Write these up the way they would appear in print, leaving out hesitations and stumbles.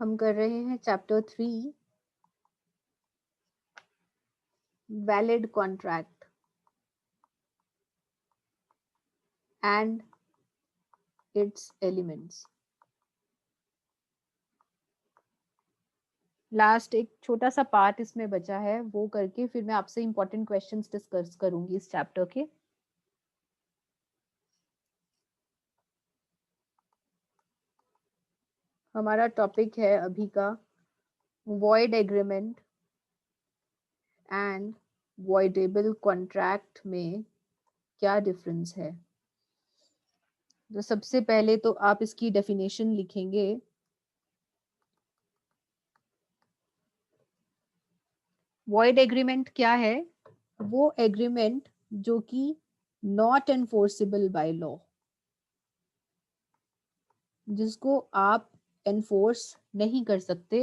हम कर रहे हैं chapter 3 valid contract and it's elements. Last एक छोटा सा पार्ट इसमें बचा है, वो करके फिर मैं आपसे इंपॉर्टेंट क्वेश्चंस डिस्कस करूंगी इस चैप्टर के। हमारा टॉपिक है अभी का void agreement and voidable contract में क्या डिफरेंस है। तो सबसे पहले तो आप इसकी डेफिनेशन लिखेंगे। वॉइड एग्रीमेंट क्या है? वो एग्रीमेंट जो कि नॉट एनफोर्सेबल बाय लॉ, जिसको आप एनफोर्स नहीं कर सकते,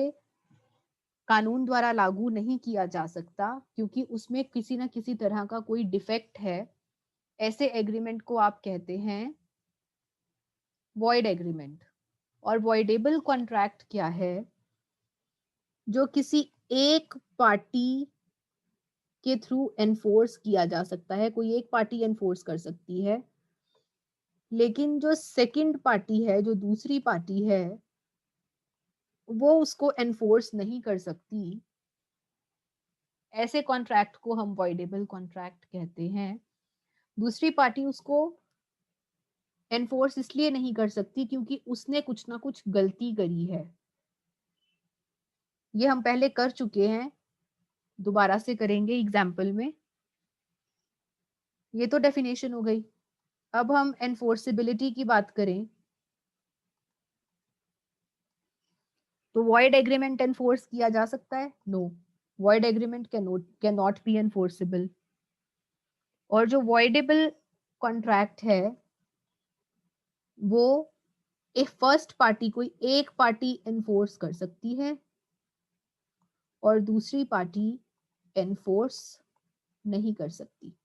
कानून द्वारा लागू नहीं किया जा सकता क्योंकि उसमें किसी ना किसी तरह का कोई डिफेक्ट है। ऐसे एग्रीमेंट को आप कहते हैं वॉइड एग्रीमेंट। और वॉइडेबल कॉन्ट्रैक्ट क्या है? जो किसी एक पार्टी के थ्रू एनफोर्स किया जा सकता है, कोई एक पार्टी एनफोर्स कर सकती है, लेकिन जो सेकंड पार्टी है, जो दूसरी पार्टी है, वो उसको एनफोर्स नहीं कर सकती। ऐसे कॉन्ट्रैक्ट को हम वॉइडेबल कॉन्ट्रैक्ट कहते हैं। दूसरी पार्टी उसको एनफोर्स इसलिए नहीं कर सकती क्योंकि उसने कुछ ना कुछ गलती करी है। ये हम पहले कर चुके हैं, दोबारा से करेंगे एग्जाम्पल में। ये तो डेफिनेशन हो गई। अब हम एनफोर्सेबिलिटी की बात करें तो वॉइड एग्रीमेंट एनफोर्स किया जा सकता है? No, void agreement can not be enforceable. और जो वॉइडेबल कॉन्ट्रैक्ट है वो एक फर्स्ट पार्टी, कोई एक पार्टी एनफोर्स कर सकती है और दूसरी पार्टी एनफोर्स नहीं कर सकती।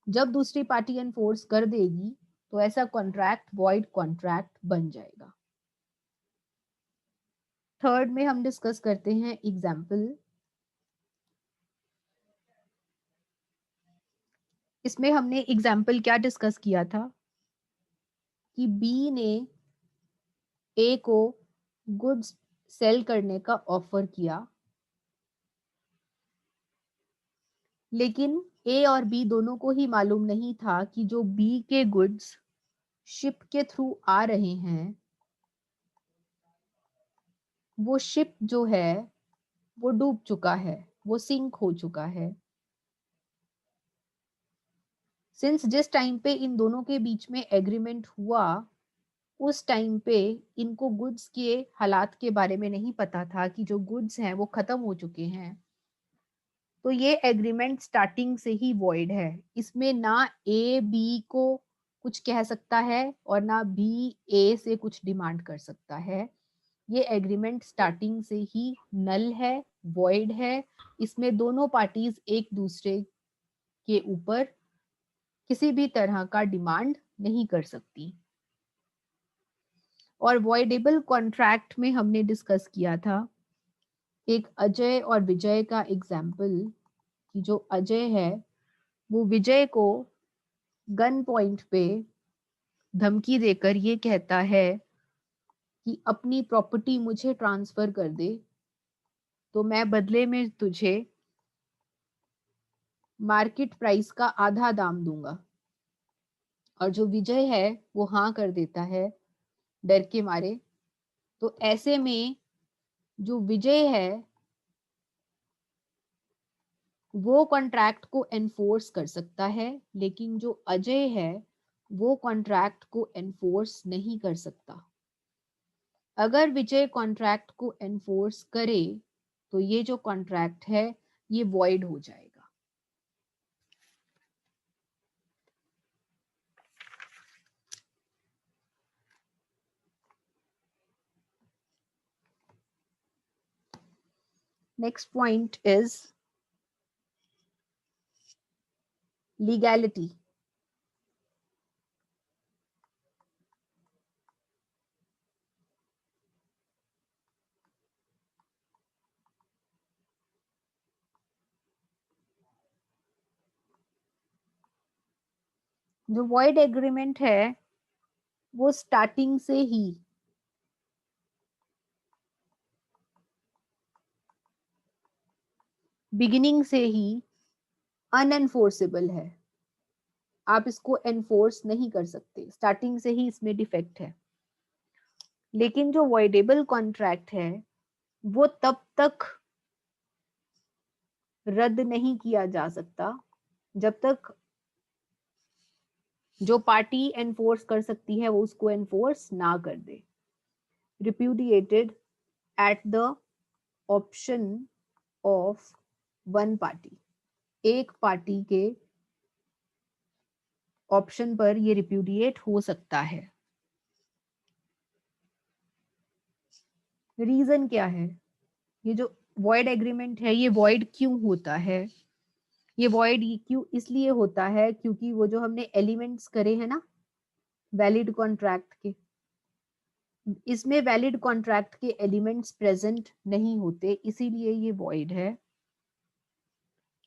जब दूसरी पार्टी एनफोर्स कर देगी तो ऐसा कॉन्ट्रैक्ट वॉइड कॉन्ट्रैक्ट बन जाएगा। थर्ड में हम डिस्कस करते हैं एग्जाम्पल। इसमें हमने एग्जाम्पल क्या डिस्कस किया था कि बी ने ए को गुड्स सेल करने का ऑफर किया, लेकिन ए और बी दोनों को ही मालूम नहीं था कि जो बी के गुड्स शिप के थ्रू आ रहे हैं, वो शिप जो है वो डूब चुका है, वो सिंक हो चुका है। सिंस जिस टाइम पे इन दोनों के बीच में एग्रीमेंट हुआ, उस टाइम पे इनको गुड्स के हालात के बारे में नहीं पता था कि जो गुड्स हैं वो खत्म हो चुके हैं। तो ये एग्रीमेंट स्टार्टिंग से ही वॉइड है। इसमें ना ए बी को कुछ कह सकता है और ना बी ए से कुछ डिमांड कर सकता है। ये एग्रीमेंट स्टार्टिंग से ही नल है, वॉइड है। इसमें दोनों पार्टीज एक दूसरे के ऊपर किसी भी तरह का डिमांड नहीं कर सकती। और वॉइडेबल कॉन्ट्रैक्ट में हमने डिस्कस किया था एक अजय और विजय का एग्जाम्पल, कि जो अजय है वो विजय को गन पॉइंट पे धमकी देकर ये कहता है कि अपनी प्रॉपर्टी मुझे ट्रांसफर कर दे तो मैं बदले में तुझे मार्केट प्राइस का आधा दाम दूंगा। और जो विजय है वो हाँ कर देता है डर के मारे। तो ऐसे में जो विजय है वो कॉन्ट्रैक्ट को एनफोर्स कर सकता है, लेकिन जो अजय है वो कॉन्ट्रैक्ट को एनफोर्स नहीं कर सकता। अगर विजय कॉन्ट्रैक्ट को एनफोर्स करे तो ये जो कॉन्ट्रैक्ट है ये वॉइड हो जाएगा। Next point is legality. जो वॉइड एग्रीमेंट है वो स्टार्टिंग से ही बिगिनिंग से ही अनएनफोर्सेबल है, आप इसको एनफोर्स नहीं कर सकते, स्टार्टिंग से ही इसमें डिफेक्ट है। लेकिन जो वॉइडेबल कॉन्ट्रैक्ट है वो तब तक रद्द नहीं किया जा सकता जब तक जो पार्टी एनफोर्स कर सकती है वो उसको एनफोर्स ना कर दे। Repudiated at the option of one party, एक पार्टी के ऑप्शन पर ये रिप्यूडिएट हो सकता है। रीजन क्या है? ये जो वॉइड एग्रीमेंट है ये वॉइड क्यों होता है? ये वॉइड क्यों इसलिए होता है क्योंकि वो जो हमने एलिमेंट्स करे हैं ना वैलिड कॉन्ट्रैक्ट के, इसमें वैलिड कॉन्ट्रैक्ट के एलिमेंट्स प्रेजेंट नहीं होते, इसीलिए ये वॉइड है।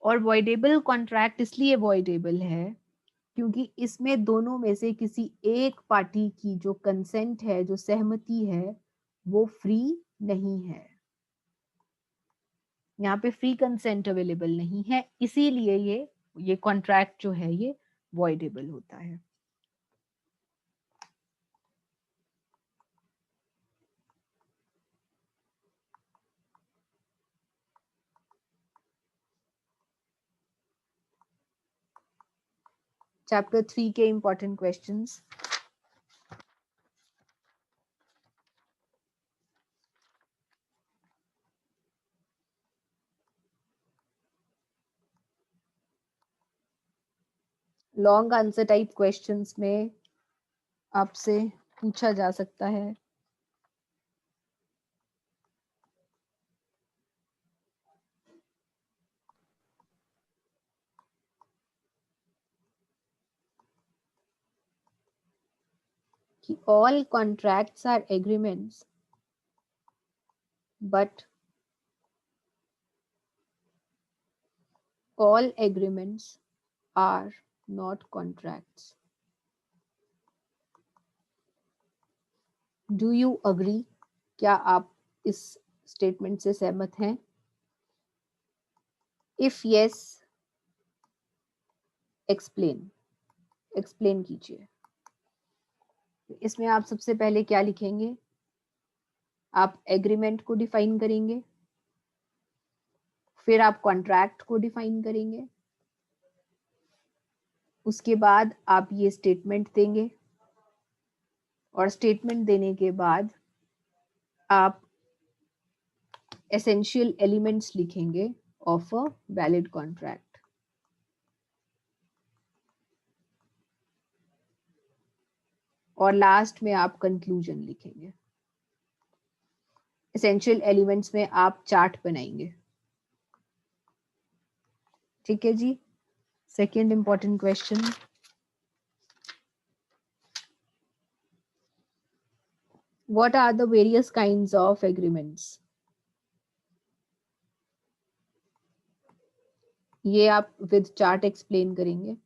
और वॉइडेबल कॉन्ट्रैक्ट इसलिए वॉइडेबल है क्योंकि इसमें दोनों में से किसी एक पार्टी की जो कंसेंट है, जो सहमति है, वो फ्री नहीं है। यहाँ पे फ्री कंसेंट अवेलेबल नहीं है, इसीलिए ये कॉन्ट्रैक्ट जो है ये वॉइडेबल होता है। चैप्टर 3 के important questions. Long answer type questions में आपसे पूछा जा सकता है कि all contracts are agreements but all agreements are not contracts. Do you agree? क्या आप इस स्टेटमेंट से सहमत हैं? If yes, एक्सप्लेन कीजिए। इसमें आप सबसे पहले क्या लिखेंगे? आप एग्रीमेंट को डिफाइन करेंगे, फिर आप कॉन्ट्रैक्ट को डिफाइन करेंगे, उसके बाद आप ये स्टेटमेंट देंगे और स्टेटमेंट देने के बाद आप एसेंशियल एलिमेंट्स लिखेंगे ऑफ अ वैलिड कॉन्ट्रैक्ट। और लास्ट में आप कंक्लूजन लिखेंगे। एसेंशियल एलिमेंट्स में आप चार्ट बनाएंगे। ठीक है जी। Second important question, what are the various kinds of agreements? ये आप विद चार्ट एक्सप्लेन करेंगे।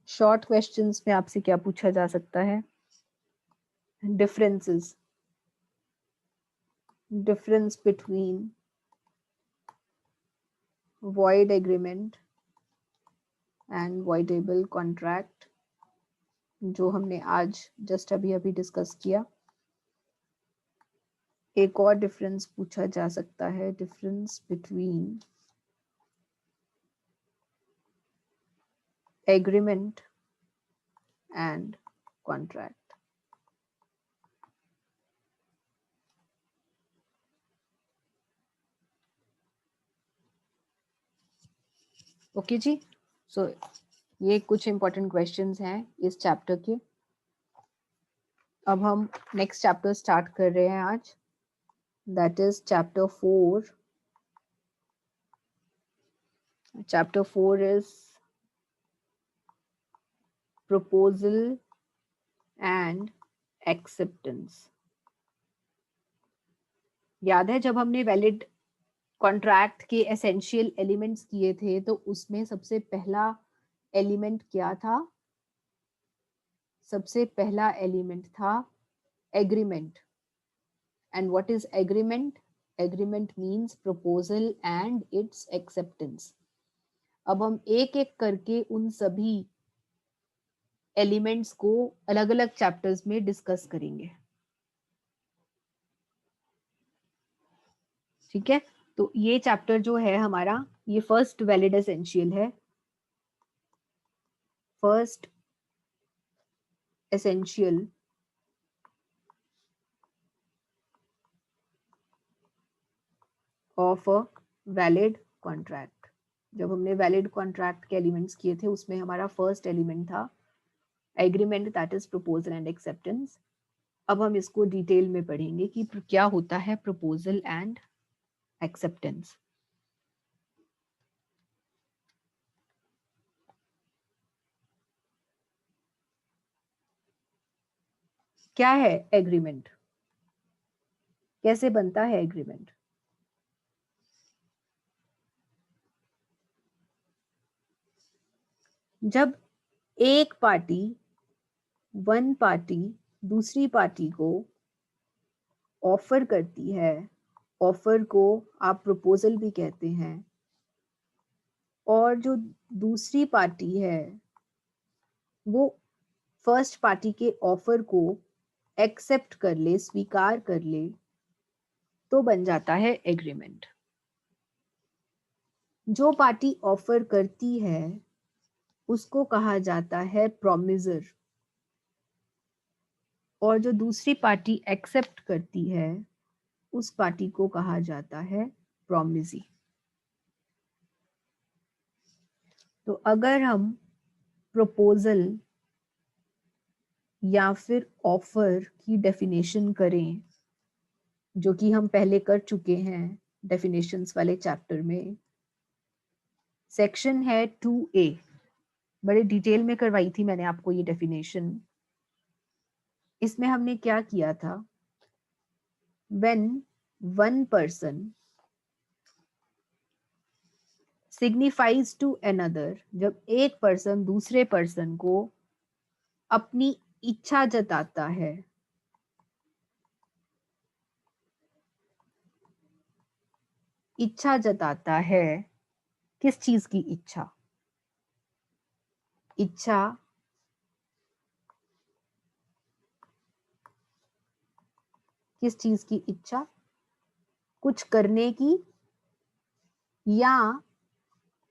शॉर्ट क्वेश्चंस में आपसे क्या पूछा जा सकता है? Difference between void agreement and voidable contract, जो हमने आज जस्ट अभी अभी डिस्कस किया। एक और डिफरेंस पूछा जा सकता है, difference between agreement and contract. Okay जी। सो ये कुछ इंपॉर्टेंट क्वेश्चंस हैं इस चैप्टर के। अब हम नेक्स्ट चैप्टर स्टार्ट कर रहे हैं आज, that is chapter 4. Chapter 4 is proposal and acceptance. याद है जब हमने वैलिड कॉन्ट्रैक्ट के एसेंशियल एलिमेंट्स किए थे तो उसमें सबसे पहला एलिमेंट क्या था? सबसे पहला एलिमेंट था agreement. And what is agreement? Agreement means proposal and it's acceptance. अब हम एक एक करके उन सभी एलिमेंट्स को अलग अलग चैप्टर्स में डिस्कस करेंगे. ठीक है, तो ये चैप्टर जो है हमारा, ये फर्स्ट वैलिड एसेंशियल है. First essential of a valid contract. जब हमने वैलिड कॉन्ट्रैक्ट के एलिमेंट्स किए थे उसमें हमारा फर्स्ट एलिमेंट था agreement, that is proposal and acceptance. अब हम इसको डिटेल में पढ़ेंगे कि क्या होता है प्रपोजल एंड एक्सेप्टेंस. क्या है एग्रीमेंट? कैसे बनता है एग्रीमेंट? जब एक पार्टी, वन पार्टी दूसरी पार्टी को ऑफर करती है, ऑफर को आप प्रपोजल भी कहते हैं, और जो दूसरी पार्टी है वो फर्स्ट पार्टी के ऑफर को एक्सेप्ट कर ले, स्वीकार कर ले, तो बन जाता है एग्रीमेंट. जो पार्टी ऑफर करती है उसको कहा जाता है प्रोमिसर, और जो दूसरी पार्टी एक्सेप्ट करती है उस पार्टी को कहा जाता है प्रोमिसी. तो अगर हम प्रपोजल या फिर ऑफर की डेफिनेशन करें, जो कि हम पहले कर चुके हैं डेफिनेशंस वाले चैप्टर में, सेक्शन है 2A, बड़े डिटेल में करवाई थी मैंने आपको ये डेफिनेशन. इसमें हमने क्या किया था? When one person signifies to another, जब एक पर्सन दूसरे पर्सन को अपनी इच्छा जताता है, इच्छा जताता है, किस चीज की इच्छा? इच्छा किस चीज की इच्छा? कुछ करने की या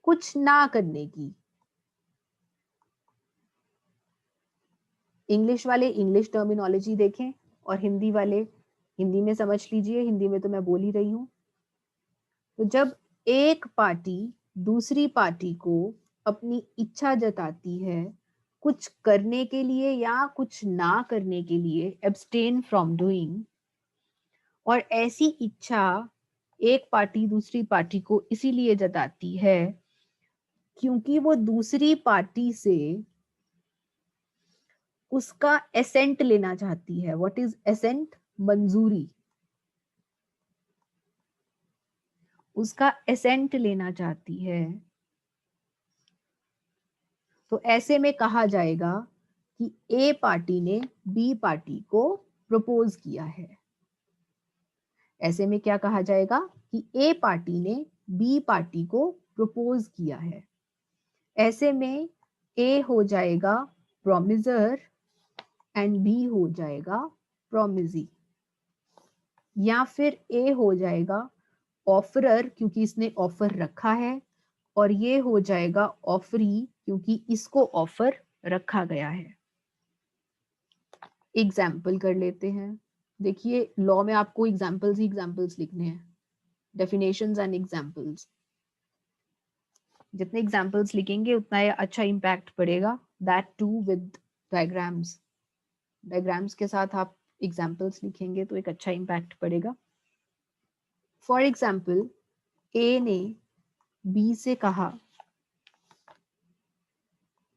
कुछ ना करने की. इंग्लिश वाले इंग्लिश टर्मिनोलॉजी देखें और हिंदी वाले हिंदी में समझ लीजिए, हिंदी में तो मैं बोल ही रही हूं. तो जब एक पार्टी दूसरी पार्टी को अपनी इच्छा जताती है कुछ करने के लिए या कुछ ना करने के लिए, एब्सटेन फ्रॉम डूइंग, और ऐसी इच्छा एक पार्टी दूसरी पार्टी को इसीलिए जताती है क्योंकि वो दूसरी पार्टी से उसका एसेंट लेना चाहती है. What is assent? मंजूरी. उसका एसेंट लेना चाहती है. तो ऐसे में कहा जाएगा कि ए पार्टी ने बी पार्टी को प्रपोज किया है. ऐसे में क्या कहा जाएगा कि ए पार्टी ने बी पार्टी को प्रपोज किया है. ऐसे में ए हो जाएगा प्रोमिसर एंड बी हो जाएगा प्रोमिसी. या फिर ए हो जाएगा ऑफरर क्योंकि इसने ऑफर रखा है, और ये हो जाएगा ऑफरी क्योंकि इसको ऑफर रखा गया है. एग्जाम्पल कर लेते हैं. देखिए लॉ में आपको एग्जाम्पल्स ही एग्जाम्पल्स लिखने हैं, डेफिनेशंस एंड एग्जाम्पल्स. जितने एग्जाम्पल्स लिखेंगे उतना अच्छा इम्पैक्ट पड़ेगा, that too with diagrams. Diagrams के साथ आप एग्जाम्पल्स लिखेंगे तो एक अच्छा इम्पैक्ट पड़ेगा। फॉर एग्जाम्पल, ए ने बी से कहा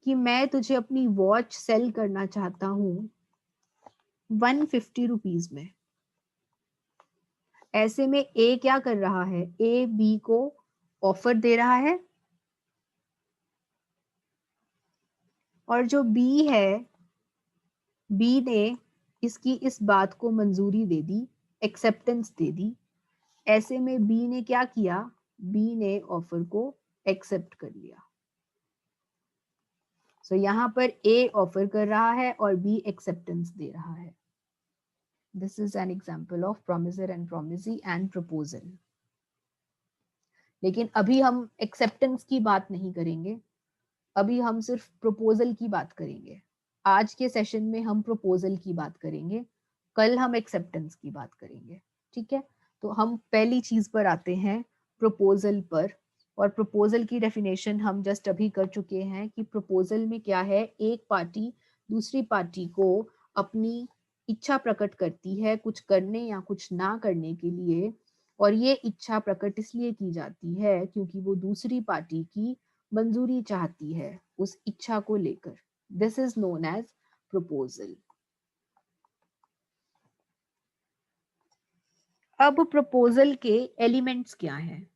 कि मैं तुझे अपनी वॉच सेल करना चाहता हूँ 150 रुपीज में। ऐसे में ए क्या कर रहा है, ए बी को ऑफर दे रहा है, और जो बी है, बी ने इसकी इस बात को मंजूरी दे दी, एक्सेप्टेंस दे दी। ऐसे में बी ने क्या किया, बी ने ऑफर को एक्सेप्ट कर लिया। सो यहां पर ए ऑफर कर रहा है और बी एक्सेप्टेंस दे रहा है। This is an example of promisor and promisee and proposal. लेकिन अभी हम एक्सेप्टेंस की बात नहीं करेंगे, अभी हम सिर्फ प्रपोजल की बात करेंगे। आज के सेशन में हम प्रपोजल की बात करेंगे, कल हम एक्सेप्टेंस की बात करेंगे। ठीक है, तो हम पहली चीज पर आते हैं, प्रपोजल पर। और प्रपोजल की डेफिनेशन हम जस्ट अभी कर चुके हैं कि प्रपोजल में क्या है, एक पार्टी दूसरी पार्टी को अपनी इच्छा प्रकट करती है कुछ करने या कुछ ना करने के लिए, और ये इच्छा प्रकट इसलिए की जाती है क्योंकि वो दूसरी पार्टी की मंजूरी चाहती है उस इच्छा को लेकर। This is known as proposal. अब प्रपोजल के एलिमेंट्स क्या हैं,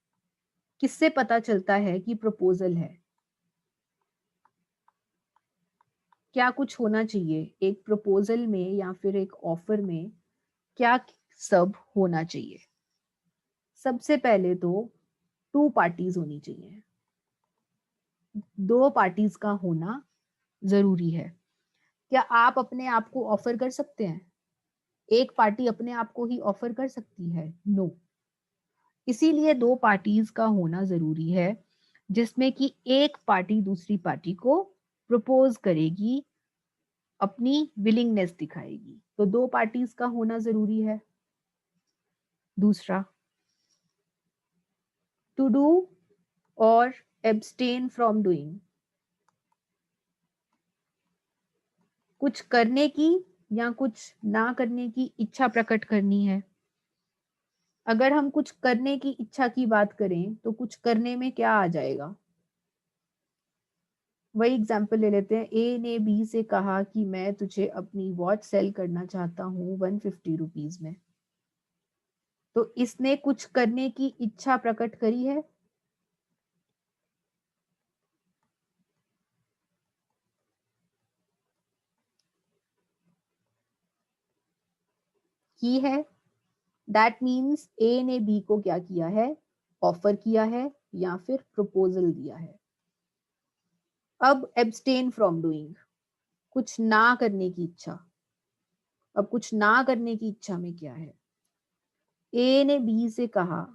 किससे पता चलता है कि प्रपोजल है, क्या कुछ होना चाहिए एक प्रपोजल में या फिर एक ऑफर में, क्या सब होना चाहिए। सबसे पहले तो 2 पार्टीज होनी चाहिए, 2 पार्टीज का होना जरूरी है। क्या आप अपने आप को ऑफर कर सकते हैं, एक पार्टी अपने आप को ही ऑफर कर सकती है? नो। इसीलिए 2 पार्टीज का होना जरूरी है, जिसमें कि एक पार्टी दूसरी पार्टी को प्रपोज करेगी, अपनी विलिंगनेस दिखाएगी। तो 2 पार्टीज का होना जरूरी है। दूसरा, टू डू और एब्सटेन फ्रॉम डूइंग, कुछ करने की या कुछ ना करने की इच्छा प्रकट करनी है। अगर हम कुछ करने की इच्छा की बात करें तो कुछ करने में क्या आ जाएगा, वही एग्जाम्पल ले लेते हैं। ए ने बी से कहा कि मैं तुझे अपनी वॉच सेल करना चाहता हूँ 150 रुपीज में। तो इसने कुछ करने की इच्छा प्रकट करी है, की है। दैट मीन्स ए ने बी को क्या किया है, ऑफर किया है या फिर प्रपोजल दिया है। अब एब्सटेन फ्रॉम डूइंग, कुछ ना करने की इच्छा। अब कुछ ना करने की इच्छा में क्या है, ए ने बी से कहा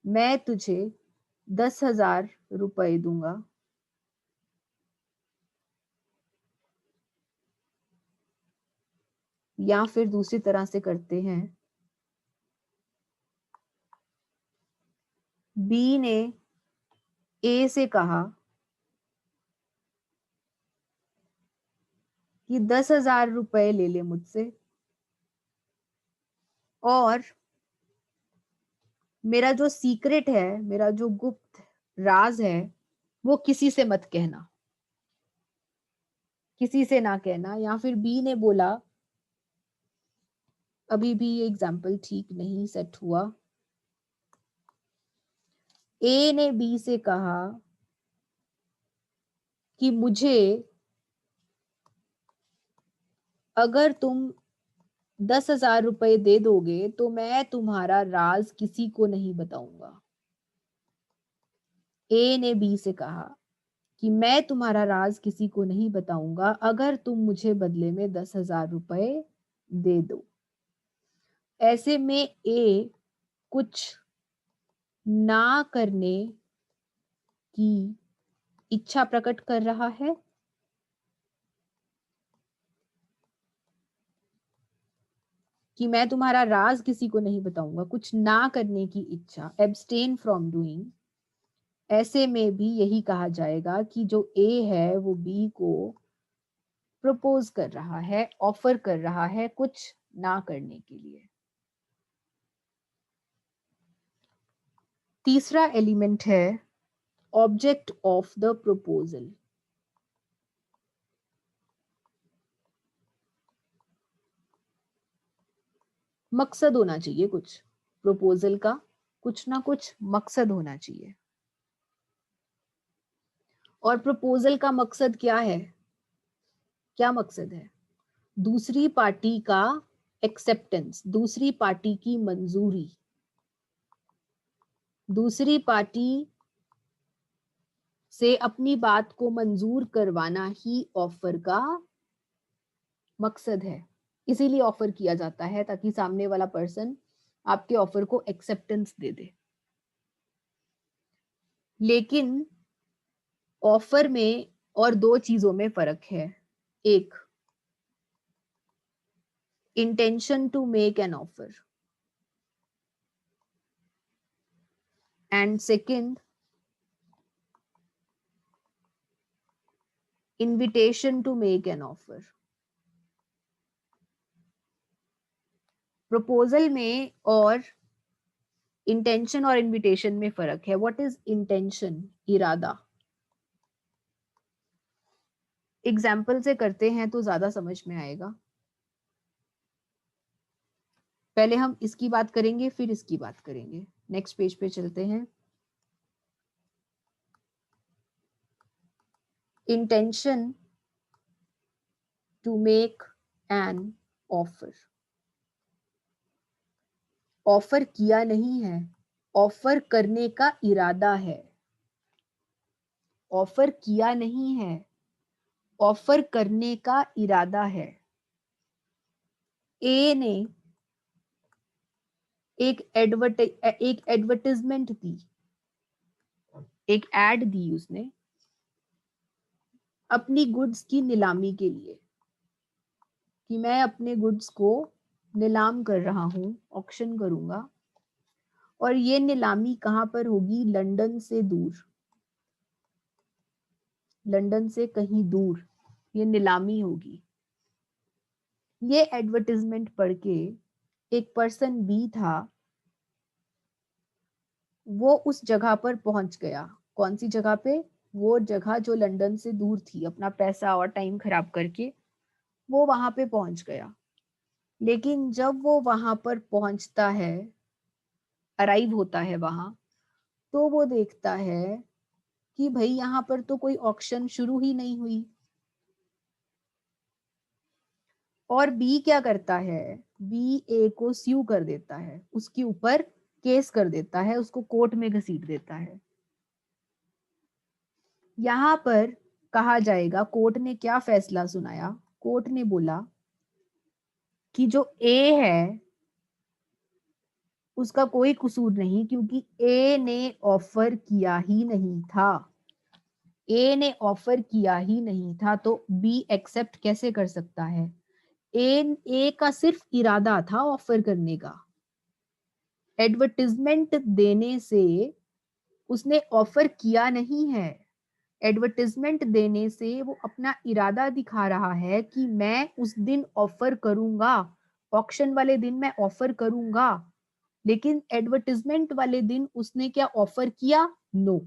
मैं तुझे 10,000 रुपए दूंगा, या फिर दूसरी तरह से करते हैं, बी ने ए से कहा कि 10,000 रुपए ले ले मुझसे, और मेरा जो सीक्रेट है, मेरा जो गुप्त राज है, वो किसी से मत कहना, किसी से ना कहना। या फिर बी ने बोला, अभी भी ये एग्जाम्पल ठीक नहीं सेट हुआ, ए ने बी से कहा कि मुझे अगर तुम 10,000 रुपए दे दोगे तो मैं तुम्हारा राज किसी को नहीं बताऊंगा। ए ने बी से कहा कि मैं तुम्हारा राज किसी को नहीं बताऊंगा अगर तुम मुझे बदले में 10,000 रुपए दे दो। ऐसे में ए कुछ ना करने की इच्छा प्रकट कर रहा है, कि मैं तुम्हारा राज किसी को नहीं बताऊंगा, कुछ ना करने की इच्छा, एब्सटेन फ्रॉम डूइंग। ऐसे में भी यही कहा जाएगा कि जो ए है वो बी को प्रपोज कर रहा है, ऑफर कर रहा है कुछ ना करने के लिए। तीसरा एलिमेंट है ऑब्जेक्ट ऑफ द प्रपोजल। मकसद होना चाहिए कुछ, प्रपोजल का कुछ ना कुछ मकसद होना चाहिए। और प्रपोजल का मकसद क्या है? क्या मकसद है? दूसरी पार्टी का एक्सेप्टेंस, दूसरी पार्टी की मंजूरी, दूसरी पार्टी से अपनी बात को मंजूर करवाना ही ऑफर का मकसद है। इसीलिए ऑफर किया जाता है ताकि सामने वाला पर्सन आपके ऑफर को एक्सेप्टेंस दे दे। लेकिन ऑफर में और दो चीजों में फर्क है। एक, intention to make an offer, and second, invitation to make an offer. Proposal में और इंटेंशन और इनविटेशन में फर्क है। What is intention? इरादा। एग्जाम्पल से करते हैं तो ज्यादा समझ में आएगा। पहले हम इसकी बात करेंगे, फिर इसकी बात करेंगे। नेक्स्ट पेज पे चलते हैं। Intention to make an offer. Offer किया नहीं है, ऑफर करने का इरादा है। ऑफर किया नहीं है, ऑफर करने का इरादा है। ए ने एक एडवर्टाइजमेंट दी, एक एड दी उसने अपनी गुड्स की नीलामी के लिए, कि मैं अपने गुड्स को नीलाम कर रहा हूं, ऑक्शन करूंगा। और ये नीलामी कहां पर होगी? लंदन से दूर, लंदन से कहीं दूर ये नीलामी होगी। ये एडवर्टाइजमेंट पढ़ के एक पर्सन बी था, वो उस जगह पर पहुंच गया। कौन सी जगह पे? वो जगह जो लंदन से दूर थी। अपना पैसा और टाइम खराब करके वो वहां पे पहुंच गया। लेकिन जब वो वहां पर पहुंचता है, अराइव होता है वहां, तो वो देखता है कि भाई यहाँ पर तो कोई ऑक्शन शुरू ही नहीं हुई। और बी क्या करता है? बी ए को स्यू कर देता है, उसके ऊपर केस कर देता है, उसको कोर्ट में घसीट देता है। यहां पर कहा जाएगा, कोर्ट ने क्या फैसला सुनाया? कोर्ट ने बोला कि जो ए है उसका कोई कसूर नहीं, क्योंकि ए ने ऑफर किया ही नहीं था। ए ने ऑफर किया ही नहीं था, तो बी एक्सेप्ट कैसे कर सकता है? ए का सिर्फ इरादा था ऑफर करने का। एडवर्टाइजमेंट देने से उसने ऑफर किया नहीं है। एडवर्टाइजमेंट देने से वो अपना इरादा दिखा रहा है कि मैं उस दिन ऑफर करूंगा, ऑक्शन वाले दिन मैं ऑफर करूंगा। लेकिन एडवर्टाइजमेंट वाले दिन उसने क्या ऑफर किया? नो।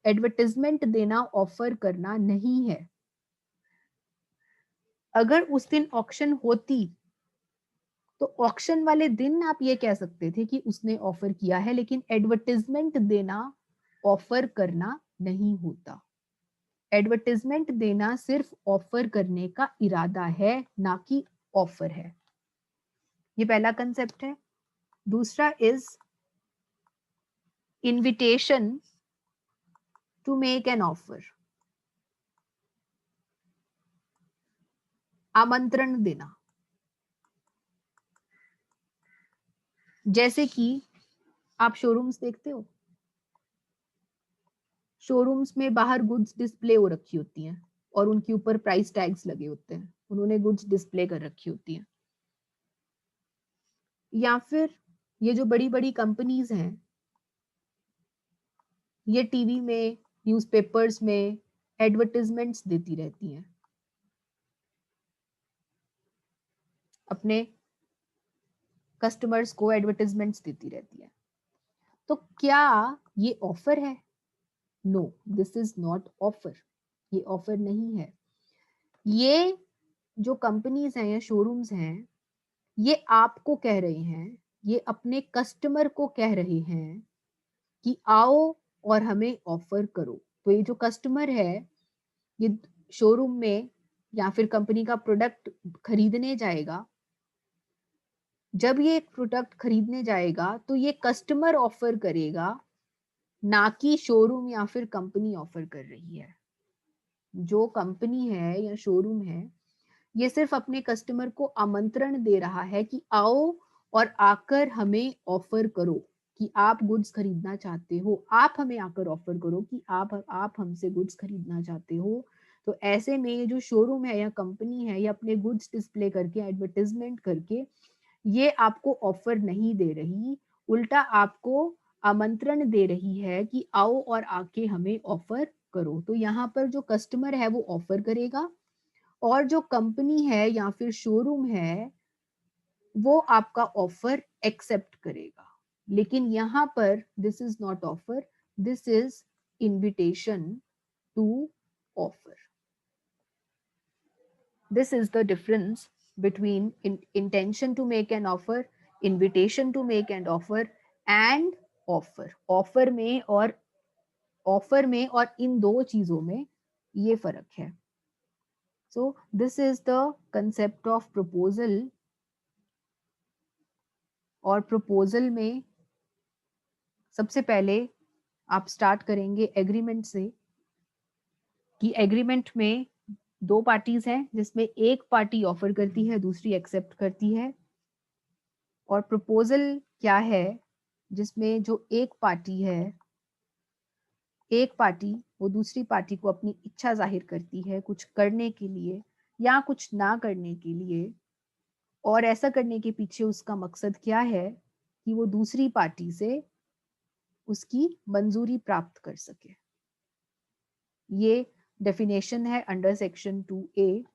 एडवर्टाइजमेंट देना ऑफर करना नहीं है। अगर उस दिन ऑक्शन होती तो ऑक्शन वाले दिन आप ये कह सकते थे कि उसने ऑफर किया है, लेकिन एडवर्टाइजमेंट देना ऑफर करना नहीं होता। एडवर्टाइजमेंट देना सिर्फ ऑफर करने का इरादा है, ना कि ऑफर है। ये पहला कंसेप्ट है। दूसरा is invitation to make an offer. आमंत्रण देना। जैसे कि आप शोरूम्स देखते हो, शोरूम्स में बाहर गुड्स डिस्प्ले हो रखी होती हैं और उनके ऊपर प्राइस टैग्स लगे होते हैं, उन्होंने गुड्स डिस्प्ले कर रखी होती हैं। या फिर ये जो बड़ी बड़ी कंपनीज हैं, ये टीवी में, न्यूज़पेपर्स में एडवर्टाइजमेंट्स देती रहती हैं अपने कस्टमर्स को एडवर्टाइजमेंट्स देती रहती है। तो क्या ये ऑफर है? No, this is not offer. ये ऑफर नहीं है। ये जो कंपनीज हैं या शोरूम्स हैं, ये आपको कह रहे हैं, ये अपने कस्टमर को कह रहे हैं कि आओ और हमें ऑफर करो। तो ये जो कस्टमर है, ये शोरूम में या फिर कंपनी का प्रोडक्ट खरीदने जाएगा। जब ये एक प्रोडक्ट खरीदने जाएगा तो ये कस्टमर ऑफर करेगा, ना कि शोरूम या फिर कंपनी ऑफर कर रही है। जो कंपनी है या शोरूम है, ये सिर्फ अपने कस्टमर को आमंत्रण दे रहा है कि आओ और आकर हमें ऑफर करो, कि आप गुड्स खरीदना चाहते हो, आप हमें आकर ऑफर करो कि आप हमसे गुड्स खरीदना चाहते हो। तो ऐसे में ये जो शोरूम है या कंपनी है, ये अपने गुड्स डिस्प्ले करके, एडवर्टाइजमेंट करके, ये आपको ऑफर नहीं दे रही, उल्टा आपको आमंत्रण दे रही है कि आओ और आके हमें ऑफर करो। तो यहाँ पर जो कस्टमर है वो ऑफर करेगा, और जो कंपनी है या फिर शोरूम है वो आपका ऑफर एक्सेप्ट करेगा। लेकिन यहाँ पर this is not offer, this is invitation to offer. This is the difference between intention to make an offer, invitation to make an offer and offer. Offer में और इन दो चीजों में ये फर्क है। So this is the concept of proposal। और proposal में सबसे पहले आप स्टार्ट करेंगे एग्रीमेंट से, कि एग्रीमेंट में दो पार्टीज हैं जिसमें एक पार्टी ऑफर करती है, दूसरी एक्सेप्ट करती है। और प्रपोजल क्या है? जिसमें जो एक पार्टी है, एक पार्टी वो दूसरी पार्टी को अपनी इच्छा जाहिर करती है कुछ करने के लिए या कुछ ना करने के लिए, और ऐसा करने के पीछे उसका मकसद क्या है कि वो दूसरी पार्टी से उसकी मंजूरी प्राप्त कर सके। ये डेफिनेशन है अंडर सेक्शन 2A।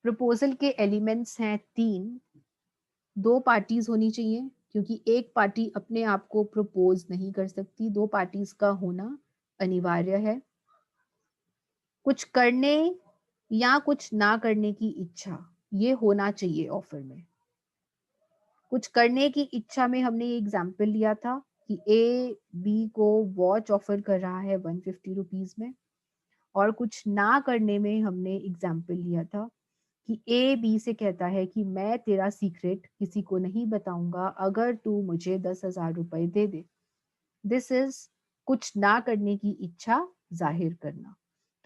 प्रपोजल के एलिमेंट्स हैं 3। दो पार्टीज होनी चाहिए, क्योंकि एक पार्टी अपने आप को प्रपोज नहीं कर सकती, दो पार्टीज का होना अनिवार्य है। कुछ करने या कुछ ना करने की इच्छा, ये होना चाहिए ऑफर में। कुछ करने की इच्छा में हमने ये एग्जाम्पल लिया था कि ए बी को वॉच ऑफर कर रहा है 150 रुपीज में, और कुछ ना करने में हमने एग्जाम्पल लिया था कि ए बी से कहता है कि मैं तेरा सीक्रेट किसी को नहीं बताऊंगा अगर तू मुझे 10,000 रुपए दे दे। दिस इज कुछ ना करने की इच्छा जाहिर करना।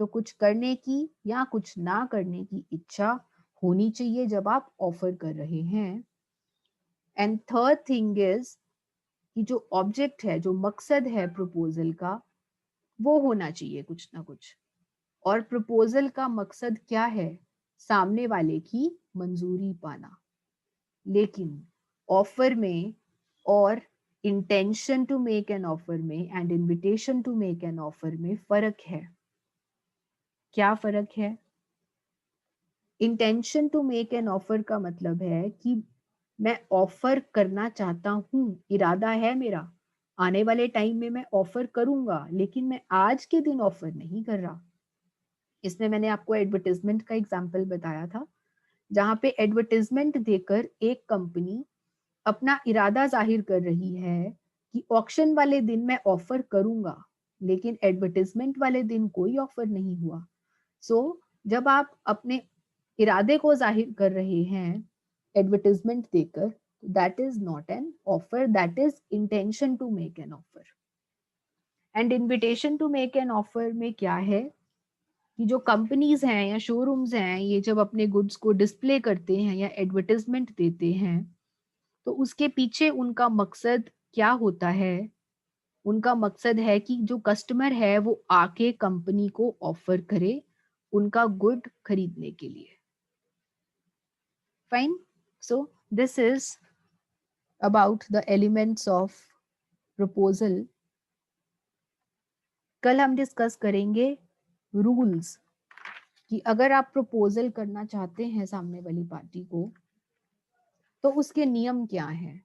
तो कुछ करने की या कुछ ना करने की इच्छा होनी चाहिए जब आप ऑफर कर रहे हैं। एंड थर्ड थिंग इज कि जो ऑब्जेक्ट है, जो मकसद है प्रपोजल का, वो होना चाहिए कुछ ना कुछ। और प्रपोजल का मकसद क्या है? सामने वाले की मंजूरी पाना। लेकिन ऑफर में और intention to make an offer में and invitation to make an offer में फर्क है। क्या फर्क है? Intention to make an offer का मतलब है कि मैं ऑफर करना चाहता हूं, इरादा है मेरा, आने वाले टाइम में मैं ऑफर करूंगा, लेकिन मैं आज के दिन ऑफर नहीं कर रहा। इसमें मैंने आपको एडवर्टाइजमेंट का एग्जाम्पल बताया था, जहां पे एडवर्टाइजमेंट देकर एक कंपनी अपना इरादा जाहिर कर रही है कि ऑक्शन वाले दिन मैं ऑफर करूंगा, लेकिन एडवर्टाइजमेंट वाले दिन कोई ऑफर नहीं हुआ। सो जब आप अपने इरादे को जाहिर कर रहे हैं एडवर्टाइजमेंट देकर, that is not an offer, that is intention to make an offer. And invitation to make an offer में क्या है कि जो कंपनीज हैं या शोरूम्स हैं, ये जब अपने गुड्स को डिस्प्ले करते हैं या एडवर्टाइजमेंट देते हैं, तो उसके पीछे उनका मकसद क्या होता है? उनका मकसद है कि जो कस्टमर है वो आके कंपनी को ऑफर करे उनका गुड खरीदने के लिए। Fine. So this is about the elements of proposal. कल हम डिस्कस करेंगे रूल्स, कि अगर आप प्रपोज़ल करना चाहते हैं सामने वाली पार्टी को, तो उसके नियम क्या हैं?